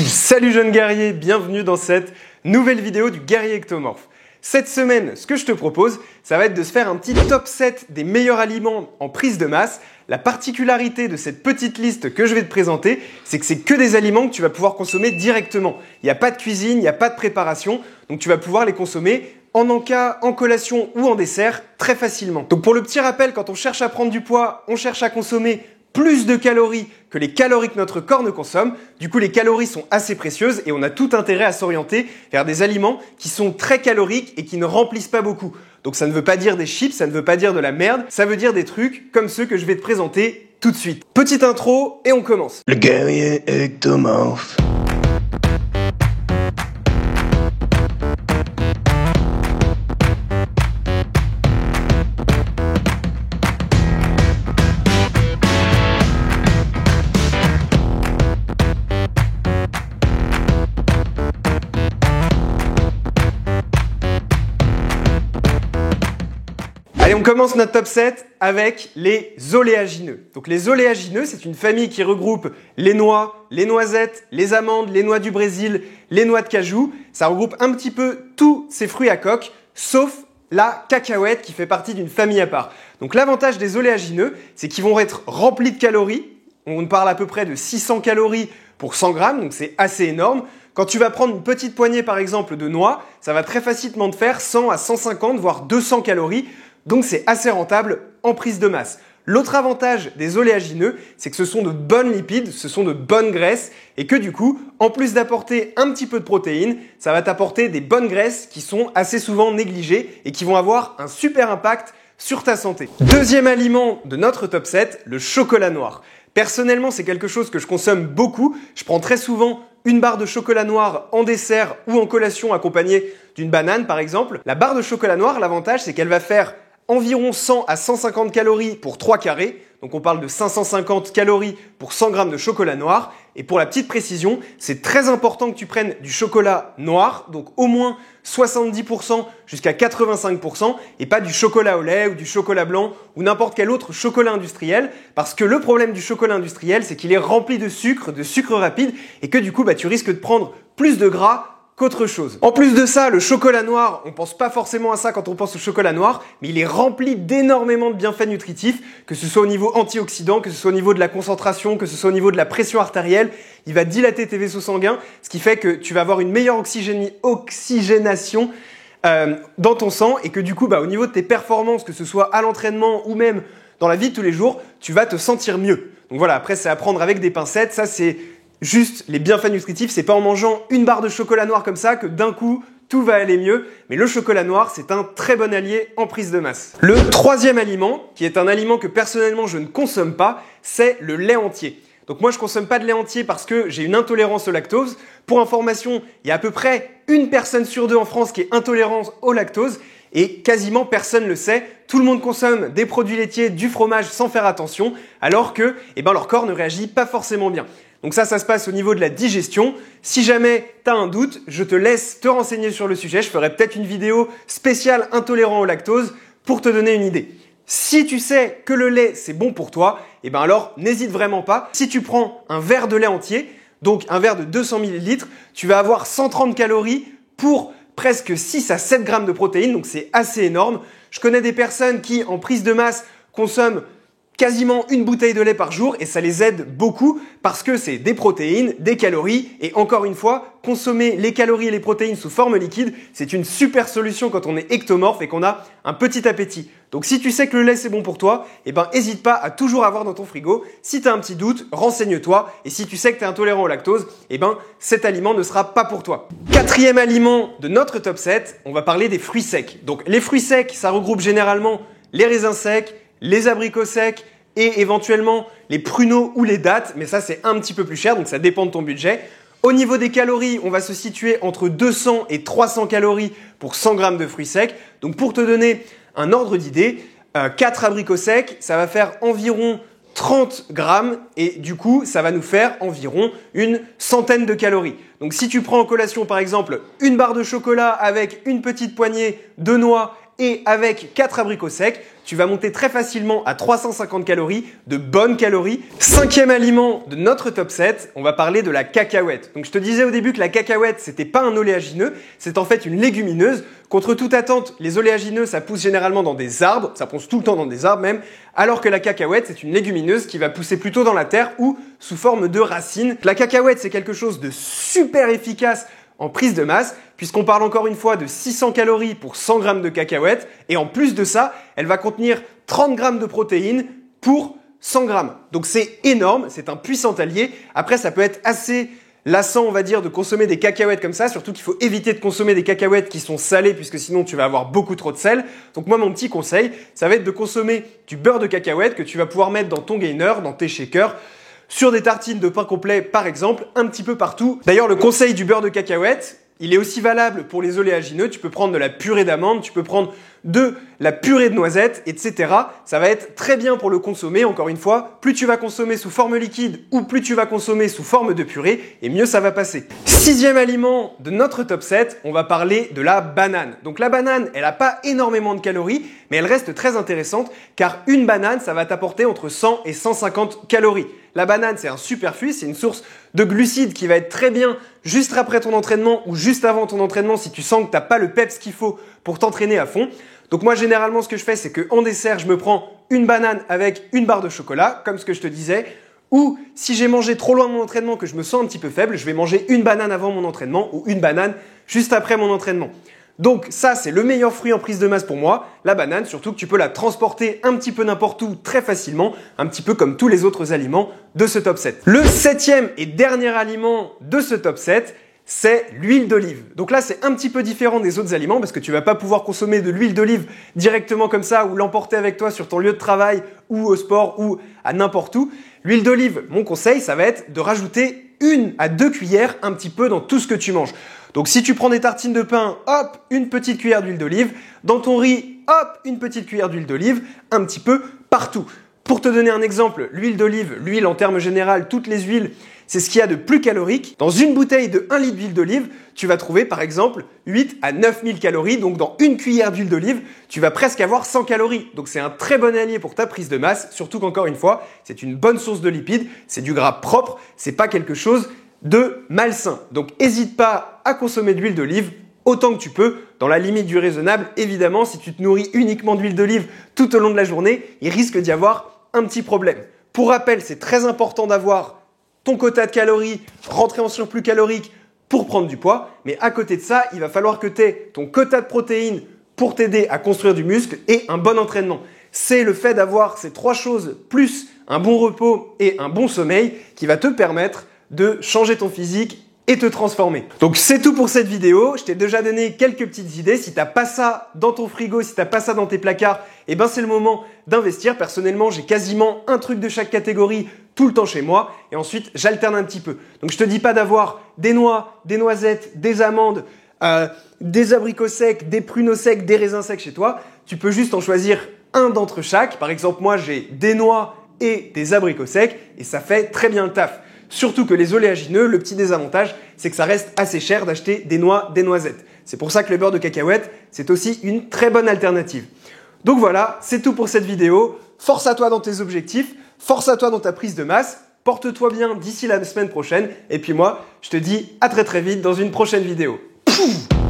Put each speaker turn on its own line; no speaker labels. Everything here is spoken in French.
Salut jeunes guerriers, bienvenue dans cette nouvelle vidéo du guerrier ectomorphe. Cette semaine, ce que je te propose, ça va être de se faire un petit top 7 des meilleurs aliments en prise de masse. La particularité de cette petite liste que je vais te présenter, c'est que c'est que des aliments que tu vas pouvoir consommer directement. Il n'y a pas de cuisine, il n'y a pas de préparation, donc tu vas pouvoir les consommer en encas, en collation ou en dessert très facilement. Donc pour le petit rappel, quand on cherche à prendre du poids, on cherche à consommer plus de calories que les calories que notre corps ne consomme. Du coup, les calories sont assez précieuses et on a tout intérêt à s'orienter vers des aliments qui sont très caloriques et qui ne remplissent pas beaucoup. Donc ça ne veut pas dire des chips, ça ne veut pas dire de la merde, ça veut dire des trucs comme ceux que je vais te présenter tout de suite. Petite intro et on commence.
Le guerrier ectomorphe.
Allez, on commence notre top 7 avec les oléagineux. Donc les oléagineux, c'est une famille qui regroupe les noix, les noisettes, les amandes, les noix du Brésil, les noix de cajou. Ça regroupe un petit peu tous ces fruits à coque, sauf la cacahuète qui fait partie d'une famille à part. Donc l'avantage des oléagineux, c'est qu'ils vont être remplis de calories. On parle à peu près de 600 calories pour 100 grammes, donc c'est assez énorme. Quand tu vas prendre une petite poignée par exemple de noix, ça va très facilement te faire 100 à 150 voire 200 calories. Donc c'est assez rentable en prise de masse. L'autre avantage des oléagineux, c'est que ce sont de bonnes lipides, ce sont de bonnes graisses et que du coup, en plus d'apporter un petit peu de protéines, ça va t'apporter des bonnes graisses qui sont assez souvent négligées et qui vont avoir un super impact sur ta santé. Deuxième aliment de notre top 7, le chocolat noir. Personnellement, c'est quelque chose que je consomme beaucoup. Je prends très souvent une barre de chocolat noir en dessert ou en collation accompagnée d'une banane par exemple. La barre de chocolat noir, l'avantage, c'est qu'elle va faire environ 100 à 150 calories pour 3 carrés. Donc on parle de 550 calories pour 100 grammes de chocolat noir. Et pour la petite précision, c'est très important que tu prennes du chocolat noir, donc au moins 70% jusqu'à 85%, et pas du chocolat au lait ou du chocolat blanc ou n'importe quel autre chocolat industriel. Parce que le problème du chocolat industriel, c'est qu'il est rempli de sucre rapide, et que du coup, tu risques de prendre plus de gras qu'autre chose. En plus de ça, le chocolat noir, on pense pas forcément à ça quand on pense au chocolat noir, mais il est rempli d'énormément de bienfaits nutritifs, que ce soit au niveau antioxydant, que ce soit au niveau de la concentration, que ce soit au niveau de la pression artérielle. Il va dilater tes vaisseaux sanguins, ce qui fait que tu vas avoir une meilleure oxygénation dans ton sang et que du coup, au niveau de tes performances, que ce soit à l'entraînement ou même dans la vie de tous les jours, tu vas te sentir mieux. Donc voilà, après c'est à prendre avec des pincettes, ça c'est juste les bienfaits nutritifs, c'est pas en mangeant une barre de chocolat noir comme ça que d'un coup tout va aller mieux, mais le chocolat noir c'est un très bon allié en prise de masse. Le troisième aliment, qui est un aliment que personnellement je ne consomme pas, c'est le lait entier. Donc moi je consomme pas de lait entier parce que j'ai une intolérance au lactose. Pour information, il y a à peu près une personne sur deux en France qui est intolérante au lactose et quasiment personne ne le sait. Tout le monde consomme des produits laitiers, du fromage sans faire attention, alors que leur corps ne réagit pas forcément bien. Donc ça se passe au niveau de la digestion. Si jamais tu as un doute, je te laisse te renseigner sur le sujet. Je ferai peut-être une vidéo spéciale intolérant au lactose pour te donner une idée. Si tu sais que le lait c'est bon pour toi, alors n'hésite vraiment pas. Si tu prends un verre de lait entier, donc un verre de 200 ml, tu vas avoir 130 calories pour presque 6 à 7 grammes de protéines, donc c'est assez énorme. Je connais des personnes qui, en prise de masse, consomment quasiment une bouteille de lait par jour et ça les aide beaucoup parce que c'est des protéines, des calories et encore une fois, consommer les calories et les protéines sous forme liquide, c'est une super solution quand on est ectomorphe et qu'on a un petit appétit. Donc si tu sais que le lait c'est bon pour toi, n'hésite pas à toujours avoir dans ton frigo. Si tu as un petit doute, renseigne-toi et si tu sais que tu es intolérant au lactose, cet aliment ne sera pas pour toi. Quatrième aliment de notre top 7, on va parler des fruits secs. Donc les fruits secs, ça regroupe généralement les raisins secs, les abricots secs et éventuellement les pruneaux ou les dattes, mais ça c'est un petit peu plus cher, donc ça dépend de ton budget. Au niveau des calories, on va se situer entre 200 et 300 calories pour 100 grammes de fruits secs. Donc pour te donner un ordre d'idée, 4 abricots secs, ça va faire environ 30 grammes et du coup, ça va nous faire environ une centaine de calories. Donc si tu prends en collation par exemple une barre de chocolat avec une petite poignée de noix et avec 4 abricots secs, tu vas monter très facilement à 350 calories, de bonnes calories. 5e aliment de notre top 7, on va parler de la cacahuète. Donc je te disais au début que la cacahuète, c'était pas un oléagineux, c'est en fait une légumineuse. Contre toute attente, les oléagineux, ça pousse généralement dans des arbres, ça pousse tout le temps dans des arbres même, alors que la cacahuète, c'est une légumineuse qui va pousser plutôt dans la terre ou sous forme de racines. La cacahuète, c'est quelque chose de super efficace en prise de masse, puisqu'on parle encore une fois de 600 calories pour 100 grammes de cacahuètes, et en plus de ça, elle va contenir 30 grammes de protéines pour 100 grammes. Donc c'est énorme, c'est un puissant allié. Après, ça peut être assez lassant, on va dire, de consommer des cacahuètes comme ça, surtout qu'il faut éviter de consommer des cacahuètes qui sont salées, puisque sinon tu vas avoir beaucoup trop de sel. Donc moi, mon petit conseil, ça va être de consommer du beurre de cacahuète que tu vas pouvoir mettre dans ton gainer, dans tes shakers, sur des tartines de pain complet par exemple, un petit peu partout. D'ailleurs, le conseil du beurre de cacahuète, il est aussi valable pour les oléagineux. Tu peux prendre de la purée d'amandes, tu peux prendre de la purée de noisettes, etc. Ça va être très bien pour le consommer, encore une fois. Plus tu vas consommer sous forme liquide ou plus tu vas consommer sous forme de purée, et mieux ça va passer. 6e aliment de notre top 7, on va parler de la banane. Donc la banane, elle n'a pas énormément de calories, mais elle reste très intéressante car une banane, ça va t'apporter entre 100 et 150 calories. La banane, c'est un superflu, c'est une source de glucides qui va être très bien juste après ton entraînement ou juste avant ton entraînement si tu sens que tu n'as pas le peps qu'il faut pour t'entraîner à fond. Donc moi, généralement, ce que je fais, c'est qu'en dessert, je me prends une banane avec une barre de chocolat, comme ce que je te disais. Ou si j'ai mangé trop loin de mon entraînement, que je me sens un petit peu faible, je vais manger une banane avant mon entraînement ou une banane juste après mon entraînement. Donc ça, c'est le meilleur fruit en prise de masse pour moi, la banane, surtout que tu peux la transporter un petit peu n'importe où très facilement, un petit peu comme tous les autres aliments de ce top 7. Le 7e et dernier aliment de ce top 7, c'est l'huile d'olive. Donc là, c'est un petit peu différent des autres aliments parce que tu vas pas pouvoir consommer de l'huile d'olive directement comme ça ou l'emporter avec toi sur ton lieu de travail ou au sport ou à n'importe où. L'huile d'olive, mon conseil, ça va être de rajouter 1 à 2 cuillères un petit peu dans tout ce que tu manges. Donc si tu prends des tartines de pain, hop, une petite cuillère d'huile d'olive. Dans ton riz, hop, une petite cuillère d'huile d'olive, un petit peu partout. Pour te donner un exemple, l'huile d'olive, l'huile en termes généraux, toutes les huiles, c'est ce qu'il y a de plus calorique. Dans une bouteille de 1 litre d'huile d'olive, tu vas trouver par exemple 8 à 9000 calories. Donc dans une cuillère d'huile d'olive, tu vas presque avoir 100 calories. Donc c'est un très bon allié pour ta prise de masse, surtout qu'encore une fois, c'est une bonne source de lipides, c'est du gras propre, c'est pas quelque chose de malsain. Donc n'hésite pas à consommer de l'huile d'olive autant que tu peux, dans la limite du raisonnable. Évidemment, si tu te nourris uniquement d'huile d'olive tout au long de la journée, il risque d'y avoir un petit problème. Pour rappel, c'est très important d'avoir ton quota de calories, rentrer en surplus calorique pour prendre du poids. Mais à côté de ça, il va falloir que tu aies ton quota de protéines pour t'aider à construire du muscle et un bon entraînement. C'est le fait d'avoir ces 3 choses, plus un bon repos et un bon sommeil, qui va te permettre de changer ton physique et te transformer. Donc c'est tout pour cette vidéo. Je t'ai déjà donné quelques petites idées. Si t'as pas ça dans ton frigo, si t'as pas ça dans tes placards, eh ben c'est le moment d'investir. Personnellement, j'ai quasiment un truc de chaque catégorie tout le temps chez moi et ensuite j'alterne un petit peu. Donc je te dis pas d'avoir des noix, des noisettes, des amandes, des abricots secs, des pruneaux secs, des raisins secs chez toi. Tu peux juste en choisir un d'entre chaque. Par exemple, moi j'ai des noix et des abricots secs et ça fait très bien le taf. Surtout que les oléagineux, le petit désavantage, c'est que ça reste assez cher d'acheter des noix, des noisettes. C'est pour ça que le beurre de cacahuète, c'est aussi une très bonne alternative. Donc voilà, c'est tout pour cette vidéo. Force à toi dans tes objectifs, force à toi dans ta prise de masse, porte-toi bien d'ici la semaine prochaine. Et puis moi, je te dis à très très vite dans une prochaine vidéo. Pouf !